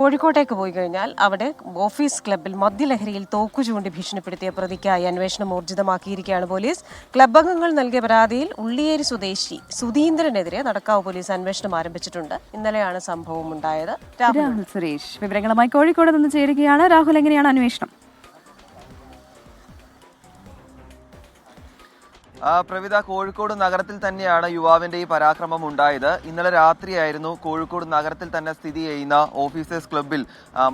കോഴിക്കോട്ടേക്ക് പോയി കഴിഞ്ഞാൽ അവിടെ ഓഫീസ് ക്ലബ്ബിൽ മദ്യലഹരിയിൽ തോക്കു ചൂണ്ടി ഭീഷണിപ്പെടുത്തിയ പ്രതിക്കായി അന്വേഷണം ഊർജിതമാക്കിയിരിക്കുകയാണ് പോലീസ്. ക്ലബ്ബ് അംഗങ്ങൾ നൽകിയ പരാതിയിൽ ഉള്ളിയേരി സ്വദേശി സുധീന്ദ്രനെതിരെ നടക്കാവ് പോലീസ് അന്വേഷണം ആരംഭിച്ചിട്ടുണ്ട്. ഇന്നലെയാണ് സംഭവം ഉണ്ടായത്. രാഹുൽ സുരേഷ് വിവരങ്ങളുമായി കോഴിക്കോട് നിന്ന് ചേരുകയാണ്. രാഹുൽ, എങ്ങനെയാണ് അന്വേഷണം? പ്രവിത, കോഴിക്കോട് നഗരത്തിൽ തന്നെയാണ് യുവാവിന്റെ ഈ പരാക്രമം ഉണ്ടായത്. ഇന്നലെ രാത്രിയായിരുന്നു കോഴിക്കോട് നഗരത്തിൽ തന്നെ സ്ഥിതി ചെയ്യുന്ന ഓഫീസേഴ്സ് ക്ലബ്ബിൽ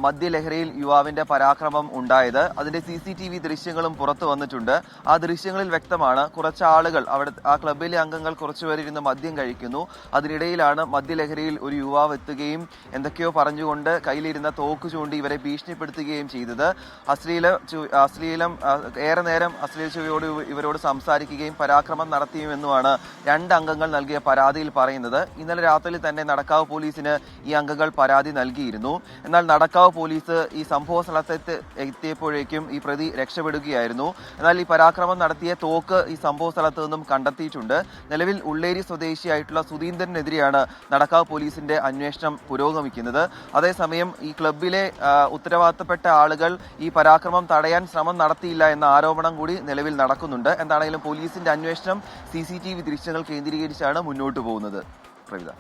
മദ്യലഹരിയിൽ യുവാവിന്റെ പരാക്രമം ഉണ്ടായത്. അതിന്റെ CCTV ദൃശ്യങ്ങളും പുറത്തു വന്നിട്ടുണ്ട്. ആ ദൃശ്യങ്ങളിൽ വ്യക്തമാണ് കുറച്ച് ആളുകൾ അവിടെ ആ ക്ലബ്ബിലെ അംഗങ്ങൾ കുറച്ചുപേരിരുന്ന് മദ്യം കഴിക്കുന്നു. അതിനിടയിലാണ് മദ്യലഹരിയിൽ ഒരു യുവാവ് എത്തുകയും എന്തൊക്കെയോ പറഞ്ഞുകൊണ്ട് കയ്യിലിരുന്ന തോക്ക് ചൂണ്ടി ഇവരെ ഭീഷണിപ്പെടുത്തുകയും ചെയ്തത്. അശ്ലീലം ഏറെ നേരം അശ്ലീല ചുവയോട് ഇവരോട് സംസാരിക്കുകയും പരാക്രമം നടത്തിയുമെന്നുമാണ് രണ്ട് അംഗങ്ങൾ നൽകിയ പരാതിയിൽ പറയുന്നത്. ഇന്നലെ രാത്രി തന്നെ നടക്കാവ് പോലീസിന് ഈ അംഗങ്ങൾ പരാതി നൽകിയിരുന്നു. എന്നാൽ നടക്കാവ് പോലീസ് ഈ സംഭവ സ്ഥലത്ത് എത്തിയപ്പോഴേക്കും ഈ പ്രതി രക്ഷപ്പെടുകയായിരുന്നു. എന്നാൽ ഈ പരാക്രമം നടത്തിയ തോക്ക് ഈ സംഭവ സ്ഥലത്ത് നിന്നും കണ്ടെത്തിയിട്ടുണ്ട്. നിലവിൽ ഉള്ളേരി സ്വദേശിയായിട്ടുള്ള സുധീന്ദ്രനെതിരെയാണ് നടക്കാവ് പോലീസിന്റെ അന്വേഷണം പുരോഗമിക്കുന്നത്. അതേസമയം ഈ ക്ലബിലെ ഉത്തരവാദിത്തപ്പെട്ട ആളുകൾ ഈ പരാക്രമം തടയാൻ ശ്രമം നടത്തിയില്ല എന്ന ആരോപണം കൂടി നിലവിൽ നടക്കുന്നുണ്ട്. എന്താണെങ്കിലും പോലീസിന്റെ അന്വേഷണം CCTV ദൃശ്യങ്ങൾ കേന്ദ്രീകരിച്ചാണ് മുന്നോട്ട് പോകുന്നത്. പ്രവിത.